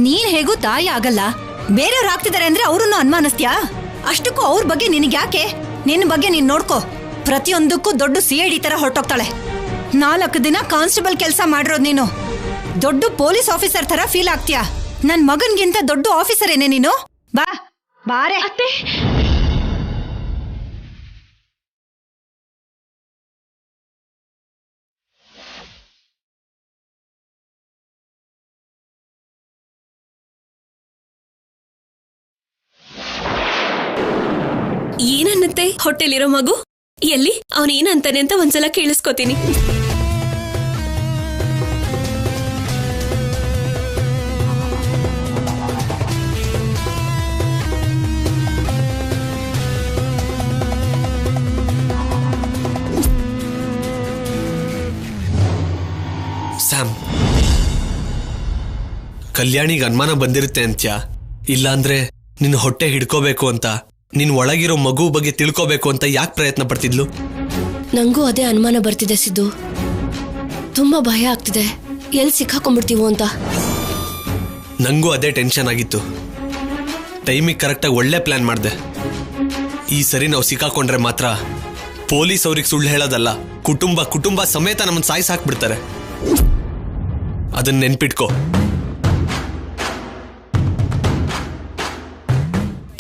ನೀನ್ ಹೇಗೂ ತಾಯಿ ಆಗಲ್ಲ. ಬೇರೆಯವ್ರು ಆಗ್ತಿದಾರೆ ಅಂದ್ರೆ ಅವ್ರನ್ನು ಅನುಮಾನಿಸ್ತ್ಯಾ? ಅಷ್ಟಕ್ಕೂ ಅವ್ರ ಬಗ್ಗೆ ನಿನಗೆ ಯಾಕೆ? ನಿನ್ನ ಬಗ್ಗೆ ನೀನ್ ನೋಡ್ಕೋ. ಪ್ರತಿಯೊಂದಕ್ಕೂ ದೊಡ್ಡ CID ತರ ಹೊರಟೋಗ್ತಾಳೆ. 4 ದಿನ ಕಾನ್ಸ್ಟೇಬಲ್ ಕೆಲಸ ಮಾಡಿರೋದು ನೀನು ದೊಡ್ಡ ಪೊಲೀಸ್ ಆಫೀಸರ್ ತರ ಫೀಲ್ ಆಗ್ತೀಯಾ? ನನ್ ಮಗನ್ಗಿಂತ ದೊಡ್ಡ ಆಫೀಸರ್ ಏನೇ ನೀನು? ಬಾ ಬಾರೆ ಅತ್ತೆ. ಏನನ್ನತ್ತೆ ಹೊಟ್ಟೆಲಿರೋ ಮಗು? ಎಲ್ಲಿ ಅವನೇನಂತಾನೆ ಅಂತ ಒಂದ್ಸಲ ಕೇಳಿಸ್ಕೊತೀನಿ. ಸ್ಯಾಮ್, ಕಲ್ಯಾಣಿಗೆ ಅನುಮಾನ ಬಂದಿರುತ್ತೆ ಅಂತ್ಯಾ? ಇಲ್ಲಾಂದ್ರೆ ನಿನ್ನ ಹೊಟ್ಟೆ ಹಿಡ್ಕೋಬೇಕು ಅಂತ, ನಿನ್ ಒಳಗಿರೋ ಮಗು ಬಗ್ಗೆ ತಿಳ್ಕೋಬೇಕು ಅಂತ ಯಾಕೆ ಪ್ರಯತ್ನ ಪಡ್ತಿದ್ಲು? ನಂಗೂ ಅದೇ ಅನುಮಾನ ಬರ್ತಿದೆ ಸಿದ್ದು. ತುಂಬಾ ಭಯ ಆಗ್ತಿದೆ, ಎಲ್ಲಿ ಸಿಕ್ಕಾಕೊಂಡ್ಬಿಡ್ತೀವೋ ಅಂತ. ನಂಗೂ ಅದೇ ಟೆನ್ಷನ್ ಆಗಿತ್ತು. ಟೈಮಿಗೆ ಕರೆಕ್ಟಾಗಿ ಒಳ್ಳೆ ಪ್ಲಾನ್ ಮಾಡಿದೆ. ಈ ಸರಿ ನಾವು ಸಿಕ್ಕಾಕೊಂಡ್ರೆ ಮಾತ್ರ ಪೊಲೀಸ್ ಅವ್ರಿಗೆ ಸುಳ್ಳು ಹೇಳೋದಲ್ಲ, ಕುಟುಂಬ ಸಮೇತ ನಮ್ಮನ್ನು ಸಾಯಿಸಾಕ್ಬಿಡ್ತಾರೆ. ಅದನ್ನ ನೆನ್ಪಿಟ್ಕೋ.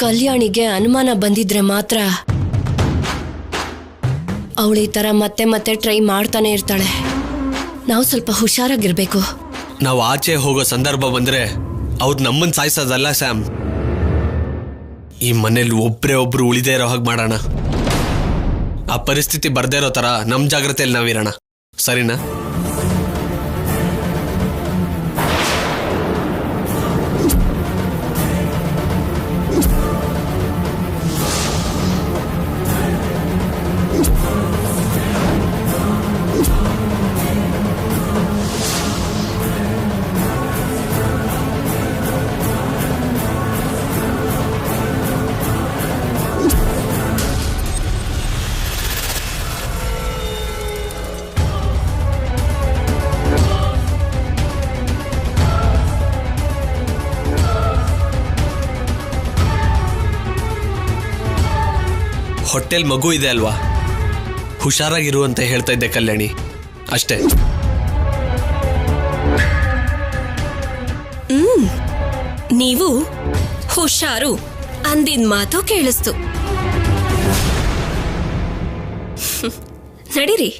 ಕಲ್ಯಾಣಿಗೆ ಅನುಮಾನ ಬಂದಿದ್ರೆ ಮಾತ್ರ ಅವಳು ಈ ತರ ಮತ್ತೆ ಮತ್ತೆ ಟ್ರೈ ಮಾಡ್ತಾನೆ ಇರ್ತಾಳೆ. ನಾವು ಸ್ವಲ್ಪ ಹುಷಾರಾಗಿರ್ಬೇಕು. ನಾವು ಆಚೆ ಹೋಗೋ ಸಂದರ್ಭ ಬಂದ್ರೆ ಅವ್ರು ನಮ್ಮನ್ನು ಸಾಯಿಸೋದಲ್ಲ ಸ್ಯಾಮ್. ಈ ಮನೇಲಿ ಒಬ್ರು ಉಳಿದೇ ಇರೋ ಹಾಗೆ ಮಾಡೋಣ. ಆ ಪರಿಸ್ಥಿತಿ ಬರ್ದೇ ಇರೋ ತರ ನಮ್ಮ ಜಾಗ್ರತೆಯಲ್ಲಿ ನಾವಿರೋಣ, ಸರಿನಾ? ಹೊಟ್ಟೆಲ್ ಮಗು ಇದೆ ಅಲ್ವಾ, ಹುಷಾರಾಗಿರು ಅಂತ ಹೇಳ್ತಾ ಇದ್ದೆ ಕಲ್ಯಾಣಿ, ಅಷ್ಟೇ. ನೀವು ಹುಷಾರು ಅಂದಿನ ಮಾತು ಕೇಳಿಸ್ತು. ನಡೀರಿ.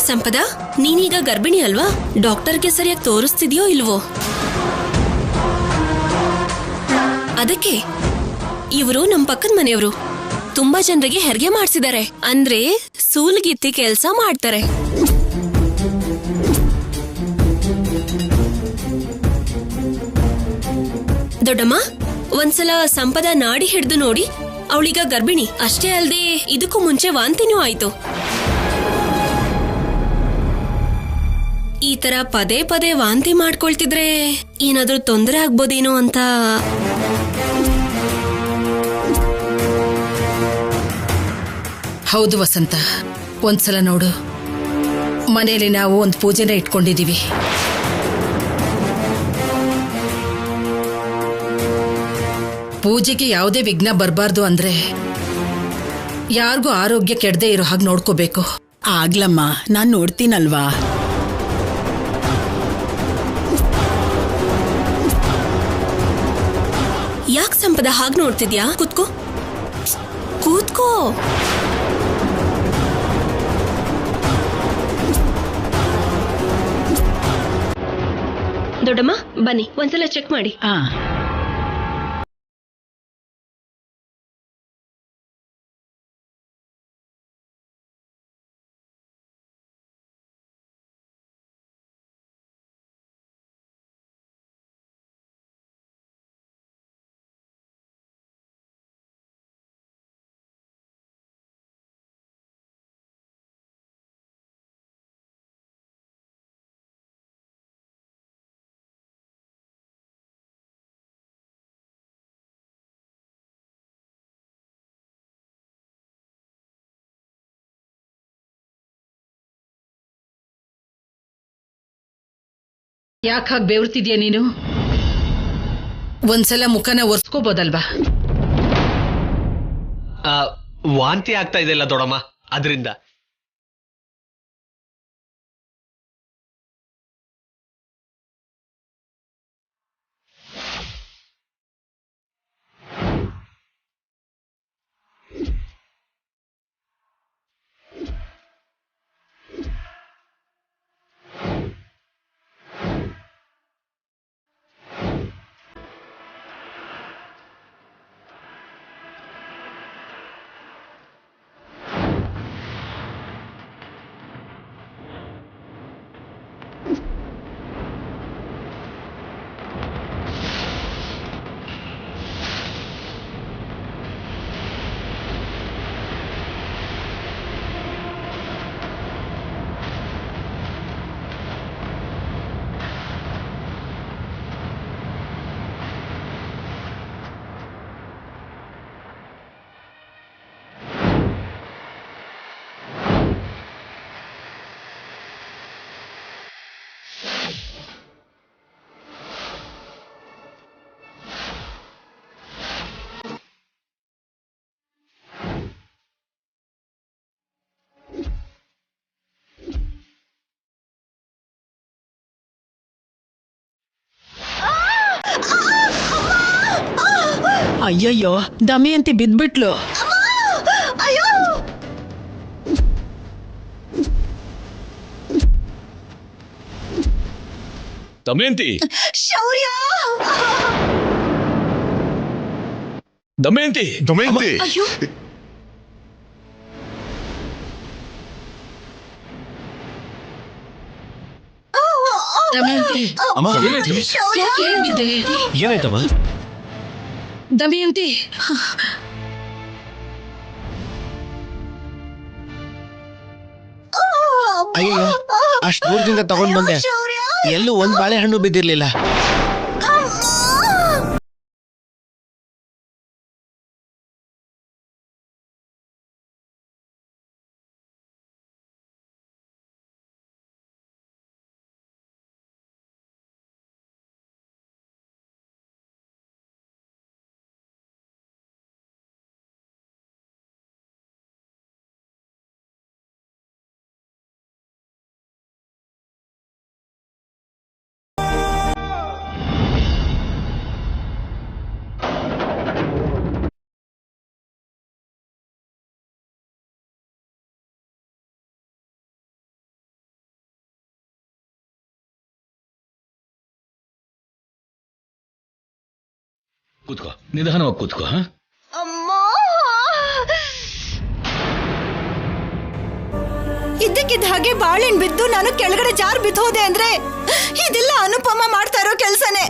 ಸಂಪದ, ನೀನೀಗ ಗರ್ಭಿಣಿ ಅಲ್ವಾ? ಡಾಕ್ಟರ್ಗೆ ಸರಿಯಾಗಿ ತೋರಿಸ್ತಿದ್ಯೋ ಇಲ್ವೋ? ಅದಕ್ಕೆ ಇವರು ನಮ್ಮ ಪಕ್ಕದ ಮನೆಯವರು ತುಂಬಾ ಜನರಿಗೆ ಹೆರಿಗೆ ಮಾಡಿಸಿದ್ದಾರೆ. ಅಂದ್ರೆ ಸೂಲ್ಗಿತ್ತಿ ಕೆಲಸ ಮಾಡ್ತಾರೆ. ದೊಡ್ಡಮ್ಮ, ಒಂದ್ಸಲ ಸಂಪದ ನಾಡಿ ಹಿಡಿದು ನೋಡಿ. ಅವಳೀಗ ಗರ್ಭಿಣಿ ಅಷ್ಟೇ ಅಲ್ದೆ ಇದಕ್ಕೂ ಮುಂಚೆ ವಾಂತಿನೂ ಆಯ್ತು. ಈ ತರ ಪದೇ ಪದೇ ವಾಂತಿ ಮಾಡ್ಕೊಳ್ತಿದ್ರೆ ಏನಾದ್ರೂ ತೊಂದರೆ ಆಗ್ಬೋದೇನೋ ಅಂತ. ಹೌದು ವಸಂತ, ಒಂದ್ಸಲ ನೋಡು, ಮನೆಯಲ್ಲಿ ನಾವು ಒಂದು ಪೂಜೆನ ಇಟ್ಕೊಂಡಿದೀವಿ. ಪೂಜೆಗೆ ಯಾವುದೇ ವಿಘ್ನ ಬರಬಾರ್ದು ಅಂದ್ರೆ ಯಾರಿಗೂ ಆರೋಗ್ಯ ಕೆಡದೆ ಇರೋ ಹಾಗೆ ನೋಡ್ಕೋಬೇಕು. ಆಗ್ಲಮ್ಮ, ನಾನ್ ನೋಡ್ತೀನಲ್ವಾ. ಯಾಕೆ ಸಂಪದ ಹಾಗೆ ನೋಡ್ತಿದ್ಯಾ? ಕೂತ್ಕೋ ಕೂತ್ಕೋ. ದೊಡ್ಡಮ್ಮ ಬನ್ನಿ, ಒಂದ್ಸಲ ಚೆಕ್ ಮಾಡಿ. ಯಾಕೆ ಹಾಗೆ ಬೆವರ್ತಿದ್ಯಾ ನೀನು? ಒಂದ್ಸಲ ಮುಖನ ಒರ್ಸ್ಕೋಬೋದಲ್ವಾ? ವಾಂತಿ ಆಗ್ತಾ ಇದೆಯಲ್ಲ ದೊಡಮ್ಮ, ಅದರಿಂದ. ಅಯ್ಯಯ್ಯೋ, ದಮಯಂತಿ ಬಿದ್ಬಿಟ್ಲು. ದಮಯಂತಿ, ಶೌರ್ಯ, ದಮಯಂತಿ, ದಮಯಂತಿ, ಅಯ್ಯೋ, ದಮಯಂತಿ, ಅಮ್ಮ, ಏನಿದೆ? ಏನಾಯ್ತಮ್ಮ? ದಮಯಂತಿ, ಅಯ್ಯೋ, ಅಷ್ಟು ದೂರದಿಂದ ತಗೊಂಡ್ ಬಂದೆ. ಎಲ್ಲೂ ಒಂದ್ ಬಾಳೆಹಣ್ಣು ಬಿದ್ದಿರ್ಲಿಲ್ಲ. ಕೂತ್ಕೋ, ನಿಧಾನವಾಗಿ ಕೂತ್ಕೋ. ಇದ್ದಕ್ಕಿದ್ದ ಹಾಗೆ ಬಾಳೆಹಣ್ಣು ಬಿದ್ದು ನಾನು ಕೆಳಗಡೆ ಜಾರ್ ಬಿದ್ದೋದೆ ಅಂದ್ರೆ ಇದೆಲ್ಲ ಅನುಪಮ ಮಾಡ್ತಾ ಇರೋ ಕೆಲ್ಸನೇ.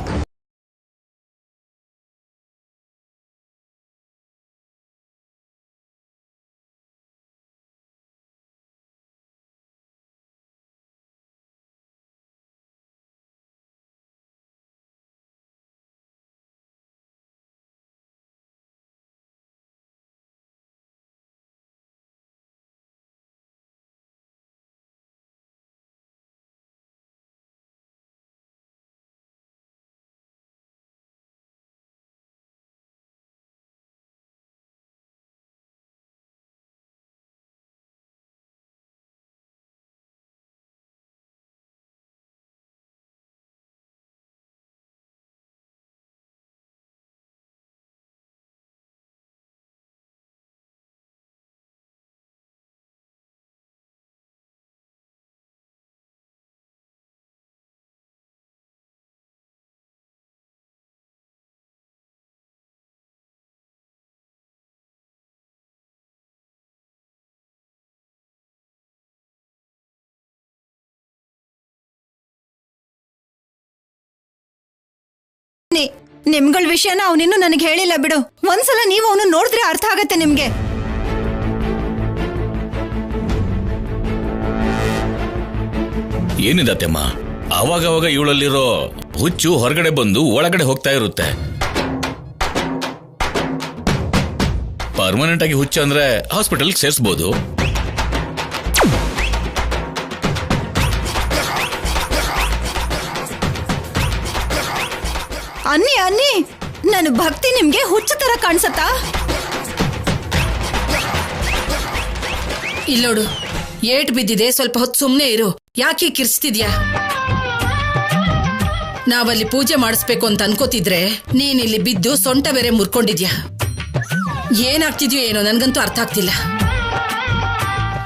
ನಿಮ್ಗಳ ವಿಷಯನ ಅವನಿನ್ನು ನನಗೆ ಹೇಳಿಲ್ಲ ಬಿಡು. ಒಂದ್ಸಲ ನೀವು ಅವನು ನೋಡಿದ್ರೆ ಅರ್ಥ ಆಗತ್ತೆ ನಿಮ್ಗೆ. ಏನಿದತ್ತಮ್ಮ, ಅವಾಗವಾಗ ಇವಳಲ್ಲಿರೋ ಹುಚ್ಚು ಹೊರಗಡೆ ಬಂದು ಒಳಗಡೆ ಹೋಗ್ತಾ ಇರುತ್ತೆ. ಪರ್ಮನೆಂಟ್ ಆಗಿ ಹುಚ್ಚು ಅಂದ್ರೆ ಹಾಸ್ಪಿಟಲ್ ಸೇರಿಸಬಹುದು. ಅನ್ನಿ ಅನ್ನಿ, ನನ್ನ ಭಕ್ತಿ ನಿಮ್ಗೆ ಹುಚ್ಚ ತರ ಕಾಣಿಸತ್ತಾ? ಇಲ್ಲೋಡು, ಏಟ್ ಬಿದ್ದಿದೆ, ಸ್ವಲ್ಪ ಹೊತ್ತು ಸುಮ್ನೆ ಇರು. ಯಾಕೆ ಕಿರ್ಸ್ತಿದ್ಯಾ? ನಾವಲ್ಲಿ ಪೂಜೆ ಮಾಡಿಸ್ಬೇಕು ಅಂತ ಅನ್ಕೋತಿದ್ರೆ ನೀನಿಲ್ಲಿ ಬಿದ್ದು ಸೊಂಟ ಬೇರೆ ಮುರ್ಕೊಂಡಿದ್ಯಾ. ಏನಾಗ್ತಿದ್ಯೋ ಏನೋ ನನ್ಗಂತೂ ಅರ್ಥ ಆಗ್ತಿಲ್ಲ.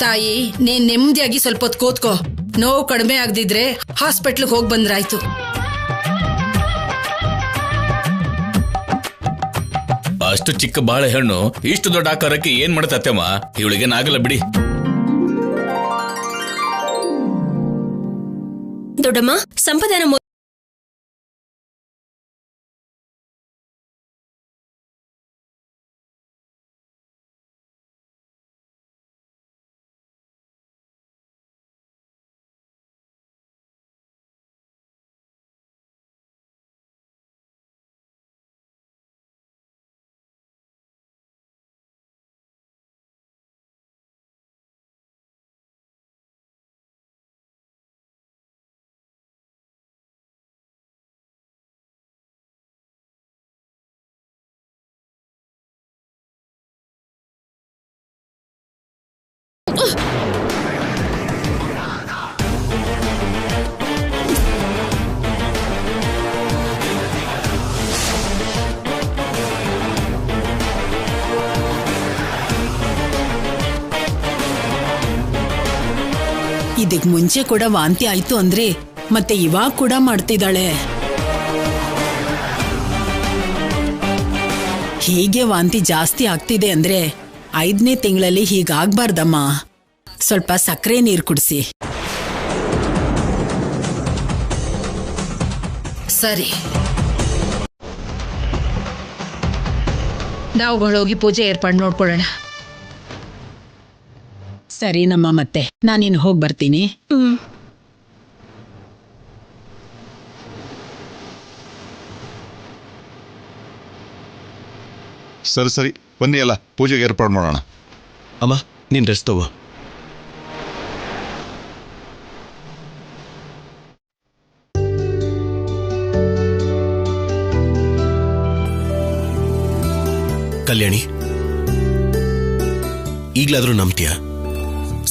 ತಾಯಿ, ನೀನ್ ನೆಮ್ಮದಿಯಾಗಿ ಸ್ವಲ್ಪ ಹೊತ್ತು ಕೂತ್ಕೋ. ನೋವು ಕಡಿಮೆ ಆಗದಿದ್ರೆ ಹಾಸ್ಪಿಟ್ಲ್ಗೆ ಹೋಗಿ ಬಂದ್ರಾಯ್ತು. ಅಷ್ಟು ಚಿಕ್ಕ ಬಾಳೆಹಣ್ಣು ಇಷ್ಟು ದೊಡ್ಡ ಆಕಾರಕ್ಕೆ ಏನ್ ಮಾಡತ್ತಮ್ಮ? ಇವಳಿಗೇನಾಗಲ್ಲ ಬಿಡಿ. ದೊಡ್ಡಮ್ಮ, ಸಂಪದನ ಇದಕ್ ಮುಂಚೆ ಕೂಡ ವಾಂತಿ ಆಯ್ತು ಅಂದ್ರೆ ಮತ್ತೆ ಇವಾಗ ಕೂಡ ಮಾಡ್ತಿದ್ದಾಳೆ. ಹೀಗೆ ವಾಂತಿ ಜಾಸ್ತಿ ಆಗ್ತಿದೆ ಅಂದ್ರೆ 5ನೇ ತಿಂಗಳಲ್ಲಿ ಹೀಗಾಗ್ಬಾರ್ದಮ್ಮ. ಸ್ವಲ್ಪ ಸಕ್ಕರೆ ನೀರು ಕುಡಿಸಿ. ಸರಿ, ನಾವುಗಳೋಗಿ ಪೂಜೆ ಏರ್ಪಾಡು ನೋಡ್ಕೊಳ್ಳೋಣ. ಸರಿನಮ್ಮ, ಮತ್ತೆ ನಾನಿನ್ ಹೋಗಿ ಬರ್ತೀನಿ. ಸರಿ ಬನ್ನಿ, ಎಲ್ಲ ಪೂಜೆಗೆ ಏರ್ಪಾಡು ಮಾಡೋಣ. ಅಮ್ಮ, ನೀನ್ ರೆಸ್ಟ್ ತಗೋ. ಕಲ್ಯಾಣಿ, ಈಗ್ಲಾದ್ರೂ ನಂಬ್ತೀಯ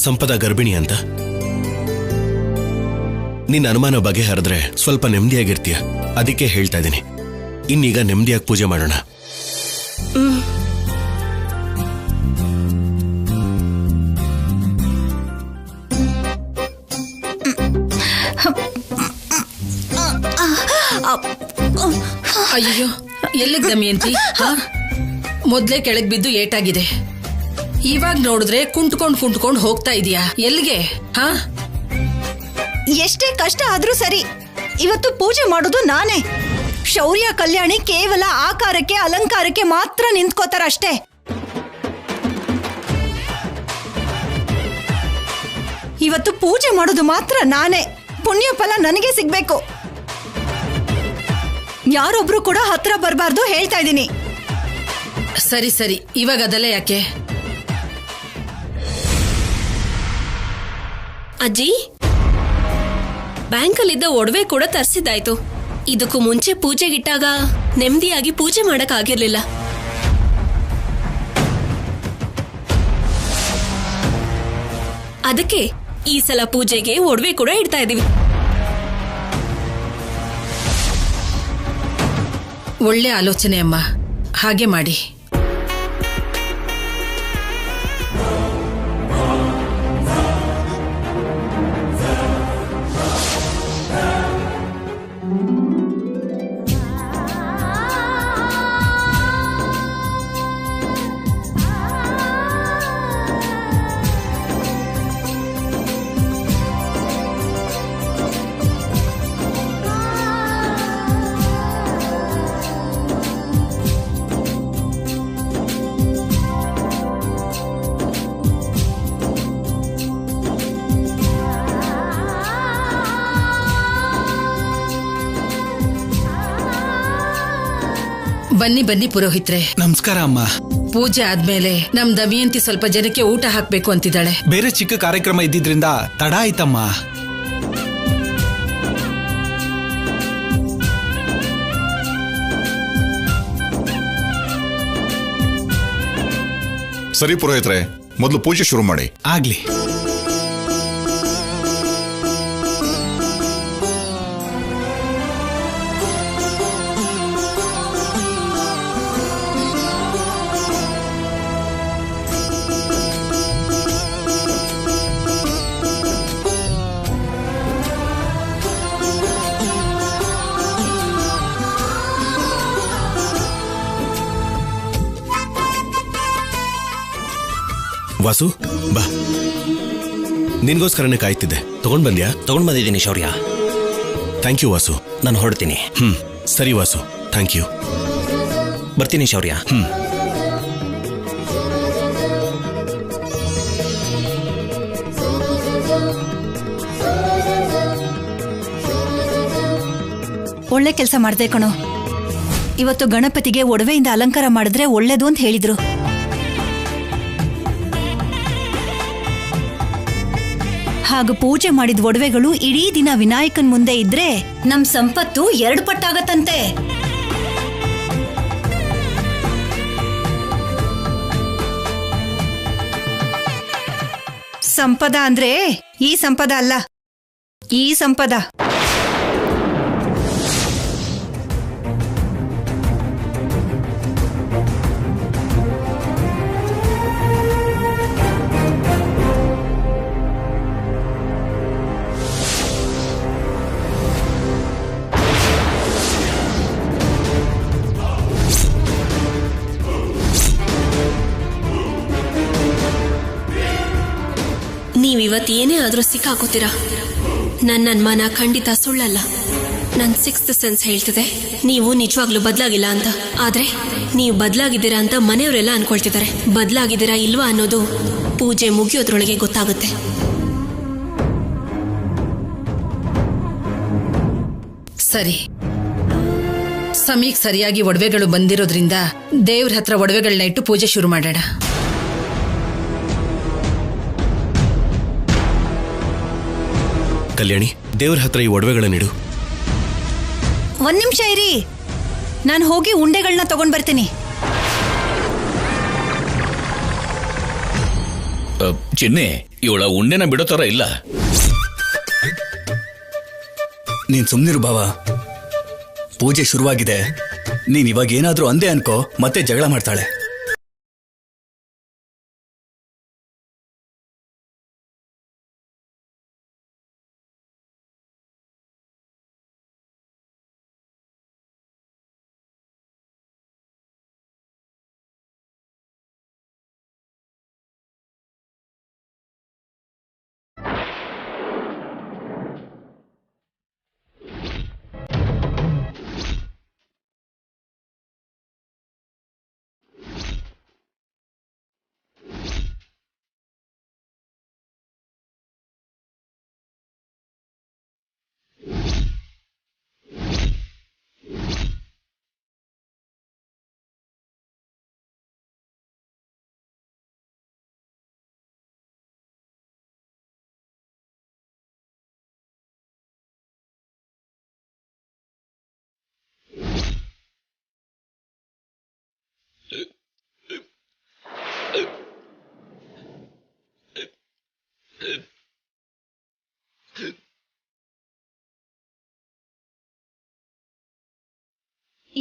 ಸಂಪದ ಗರ್ಭಿಣಿ ಅಂತ? ನಿನ್ನ ಅನುಮಾನ ಬಗೆಹರಿದ್ರೆ ಸ್ವಲ್ಪ ನೆಮ್ಮದಿಯಾಗಿರ್ತೀಯ. ಅದಕ್ಕೆ ಹೇಳ್ತಾ ಇದ್ದೀನಿ, ಇನ್ನೀಗ ನೆಮ್ಮದಿಯಾಗಿ ಪೂಜೆ ಮಾಡೋಣ. ಅಯ್ಯೋ, ಎಲ್ಲಿಗೆ ದಮಯಂತಿ? ಮೊದ್ಲೇ ಕೆಳಗ್ ಬಿದ್ದು ಏಟಾಗಿದೆ. ಇವಾಗ ನೋಡಿದ್ರೆ ಕುಂಟ್ಕೊಂಡ್ ಹೋಗ್ತಾ ಇದೀಯಾ. ಎಲ್ಲಿಗೆ? ಎಷ್ಟೇ ಕಷ್ಟ ಆದ್ರೂ ಸರಿ, ಇವತ್ತು ಪೂಜೆ ಮಾಡೋದು ನಾನೇ. ಶೌರ್ಯ ಕಲ್ಯಾಣಿ ಕೇವಲ ಆಕಾರಕ್ಕೆ ಅಲಂಕಾರಕ್ಕೆ ಮಾತ್ರ ನಿಂತ್ಕೋತಾರ ಅಷ್ಟೇ. ಇವತ್ತು ಪೂಜೆ ಮಾಡೋದು ಮಾತ್ರ ನಾನೇ. ಪುಣ್ಯ ಫಲ ನನಗೆ ಸಿಗ್ಬೇಕು. ಯಾರೊಬ್ರು ಕೂಡ ಹತ್ರ ಬರಬಾರ್ದು, ಹೇಳ್ತಾ ಇದ್ದೀನಿ. ಸರಿ, ಇವಾಗ ಅದೆಲ್ಲ ಯಾಕೆ? ಅಜ್ಜಿ, ಬ್ಯಾಂಕಲ್ಲಿದ್ದ ಒಡವೆ ಕೂಡ ತರಿಸಿದ್ದಾಯ್ತು. ಇದಕ್ಕೂ ಮುಂಚೆ ಪೂಜೆಗಿಟ್ಟಾಗ ನೆಮ್ಮದಿಯಾಗಿ ಪೂಜೆ ಮಾಡಕ್ ಆಗಿರ್ಲಿಲ್ಲ. ಅದಕ್ಕೆ ಈ ಸಲ ಪೂಜೆಗೆ ಒಡವೆ ಕೂಡ ಇಡ್ತಾ ಇದೀವಿ. ಒಳ್ಳೆ ಆಲೋಚನೆ ಅಮ್ಮ, ಹಾಗೆ ಮಾಡಿ. ಬನ್ನಿ ಪುರೋಹಿತ್ರೆ. ನಮಸ್ಕಾರ ಅಮ್ಮ. ಪೂಜೆ ಆದ್ಮೇಲೆ ನಮ್ ದಮಯಂತಿ ಸ್ವಲ್ಪ ಜನಕ್ಕೆ ಊಟ ಹಾಕ್ಬೇಕು ಅಂತಿದ್ದಾಳೆ. ಬೇರೆ ಚಿಕ್ಕ ಕಾರ್ಯಕ್ರಮ ಇದ್ದಿದ್ರಿಂದ ತಡ ಆಯ್ತಮ್ಮ. ಸರಿ ಪುರೋಹಿತ್ರೆ, ಮೊದಲು ಪೂಜೆ ಶುರು ಮಾಡಿ. ಆಗ್ಲಿ. ವಾಸು, ಬಾ. ನಿನ್ಗೋಸ್ಕರನೇ ಕಾಯ್ತಿದ್ದೆ. ತಗೊಂಡ್ ಬಂದ್ಯಾ? ತಗೊಂಡ್ ಬಂದಿದ್ದೀನಿ ಶೌರ್ಯ. Thank you Vasu. ನಾನು ಹೊರಡ್ತೀನಿ. ಸರಿ ವಾಸು, ಥ್ಯಾಂಕ್ ಯು. ಬರ್ತೀನಿ ಶೌರ್ಯ. ಒಳ್ಳೆ ಕೆಲಸ ಮಾಡ್ದೆ ಕಣೋ. ಇವತ್ತು ಗಣಪತಿಗೆ ಒಡವೆಯಿಂದ ಅಲಂಕಾರ ಮಾಡಿದ್ರೆ ಒಳ್ಳೇದು ಅಂತ ಹೇಳಿದ್ರು. ಹಾಗೂ ಪೂಜೆ ಮಾಡಿದ ಒಡವೆಗಳು ಇಡೀ ದಿನ ವಿನಾಯಕನ್ ಮುಂದೆ ಇದ್ರೆ ನಮ್ ಸಂಪತ್ತು 2 ಪಟ್ಟಾಗತ್ತಂತೆ. ಸಂಪದ ಅಂದ್ರೆ ಈ ಸಂಪದ ಅಲ್ಲ, ಈ ಸಂಪದ. ನೀವಿವತ್ತು ಏನೇ ಆದ್ರೂ ಸಿಕ್ಕಾಕೋತೀರಾ. ನನ್ನ ಅನುಮಾನ ಖಂಡಿತ ಸುಳ್ಳಲ್ಲ. ನನ್ನ 6th ಸೆನ್ಸ್ ಹೇಳ್ತಿದೆ ನೀವು ನಿಜವಾಗ್ಲೂ ಬದಲಾಗಿಲ್ಲ ಅಂತ. ಆದ್ರೆ ನೀವು ಬದಲಾಗಿದ್ದೀರಾ ಅಂತ ಮನೆಯವರೆಲ್ಲ ಅನ್ಕೊಳ್ತಿದ್ದಾರೆ. ಬದಲಾಗಿದ್ದೀರಾ ಇಲ್ವಾ ಅನ್ನೋದು ಪೂಜೆ ಮುಗಿಯೋದ್ರೊಳಗೆ ಗೊತ್ತಾಗುತ್ತೆ. ಸರಿ, ಸಮೀಕ್ ಸರಿಯಾಗಿ ಒಡವೆಗಳು ಬಂದಿರೋದ್ರಿಂದ ದೇವ್ರ ಹತ್ರ ಒಡವೆಗಳನ್ನ ಇಟ್ಟು ಪೂಜೆ ಶುರು ಮಾಡೋಣ. ಕಲ್ಯಾಣಿ, ದೇವ್ರ ಹತ್ರ ಈ ಒಡವೆಗಳನ್ನಿಡು. 1 ನಿಮಿಷ ಇರಿ, ನಾನು ಹೋಗಿ ಉಂಡೆಗಳನ್ನ ತಗೊಂಡ್ ಬರ್ತೀನಿ. ಚಿನ್ನಿ, ಇವಳ ಉಂಡೆನ ಬಿಡೋ ತರ ಇಲ್ಲ. ನೀನ್ ಸುಮ್ನಿರು ಬಾವ. ಪೂಜೆ ಶುರುವಾಗಿದೆ. ನೀನ್ ಇವಾಗ ಏನಾದ್ರೂ ಅಂದೆ ಅನ್ಕೋ, ಮತ್ತೆ ಜಗಳ ಮಾಡ್ತಾಳೆ.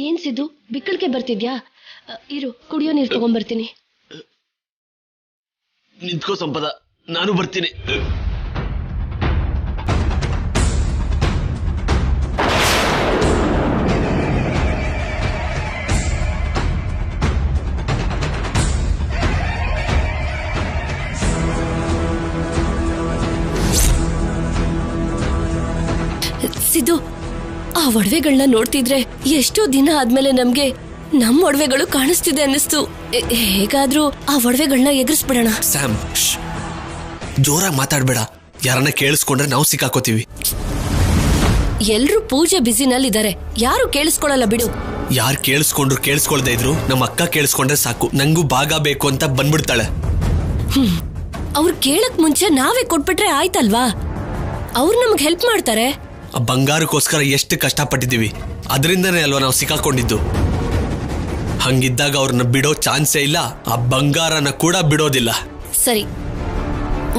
ಏನ್ ಸಿದ್ದು, ಬಿಕ್ಕಳಿಗೆ ಬರ್ತಿದ್ಯಾ? ಇರು, ಕುಡಿಯೋ ನೀರು ತಗೊಂಡ್ಬರ್ತೀನಿ. ನಿಂತ್ಕೋ ಸಂಪದ, ನಾನು ಬರ್ತೀನಿ. ಸಿದ್ದು, ಆ ಒಡವೆಗಳನ್ನ ನೋಡ್ತಿದ್ರೆ ಎಷ್ಟೋ ದಿನ ಆದ್ಮೇಲೆ ನಮ್ಗೆ ನಮ್ಮ ಒಡವೆಗಳು ಕಾಣಿಸ್ತಿದೆ ಅನ್ನಿಸ್ತು. ಹೇಗಾದ್ರೂ ಆ ಒಡವೆಗಳನ್ನ ಎಗರಿಸ್ಬಿಡೋಣ. ಸ್ಯಾಮ್, ಜೋರಾಗಿ ಮಾತಾಡ್ಬೇಡ. ಯಾರನ್ನ ಕೇಳಿಸ್ಕೊಂಡ್ರೆ ನಾವು ಸಿಕ್ಕಾಕೋತೀವಿ. ಎಲ್ರೂ ಪೂಜೆ ಬಿಸಿನಲ್ಲಿದ್ದಾರೆ, ಯಾರು ಕೇಳಿಸ್ಕೊಳಲ್ಲ ಬಿಡು. ಯಾರು ಕೇಳಿಸ್ಕೊಂಡ್ರು ಕೇಳಿಸ್ಕೊಳ್ದೇ ಇದ್ರು ನಮ್ಮ ಅಕ್ಕ ಕೇಳಿಸ್ಕೊಂಡ್ರೆ ಸಾಕು, ನಂಗೂ ಭಾಗ ಬೇಕು ಅಂತ ಬಂದ್ಬಿಡ್ತಾಳೆ. ಅವ್ರು ಕೇಳಕ್ ಮುಂಚೆ ನಾವೇ ಕೊಟ್ಬಿಟ್ರೆ ಆಯ್ತಲ್ವಾ? ಅವ್ರು ನಮ್ಗೆ ಹೆಲ್ಪ್ ಮಾಡ್ತಾರೆ. ಆ ಬಂಗಾರಕ್ಕೋಸ್ಕರ ಎಷ್ಟು ಕಷ್ಟಪಟ್ಟಿದ್ದೀವಿ, ಅದರಿಂದನೇ ಅಲ್ವಾ ನಾವು ಸಿಕ್ಕಾಕೊಂಡಿದ್ದು. ಹಂಗಿದ್ದಾಗ ಅವ್ರನ್ನ ಬಿಡೋ ಚಾನ್ಸೇ ಇಲ್ಲ, ಆ ಬಂಗಾರನ ಕೂಡ ಬಿಡೋದಿಲ್ಲ. ಸರಿ,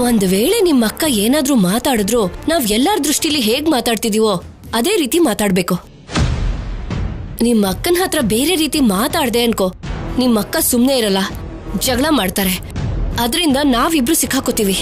ಒಂದ್ ವೇಳೆ ನಿಮ್ಮ ಅಕ್ಕ ಏನಾದ್ರೂ ಮಾತಾಡಿದ್ರು ನಾವ್ ಎಲ್ಲಾರ ದೃಷ್ಟಿಲಿ ಹೇಗ್ ಮಾತಾಡ್ತಿದೀವೋ ಅದೇ ರೀತಿ ಮಾತಾಡ್ಬೇಕು. ನಿಮ್ಮ ಅಕ್ಕನ ಹತ್ರ ಬೇರೆ ರೀತಿ ಮಾತಾಡ್ದೆ ಅನ್ಕೋ, ನಿಮ್ಮ ಅಕ್ಕ ಸುಮ್ನೆ ಇರಲ್ಲ, ಜಗಳ ಮಾಡ್ತಾರೆ. ಅದರಿಂದ ನಾವಿಬ್ರು ಸಿಕ್ಕಾಕೋತೀವಿ.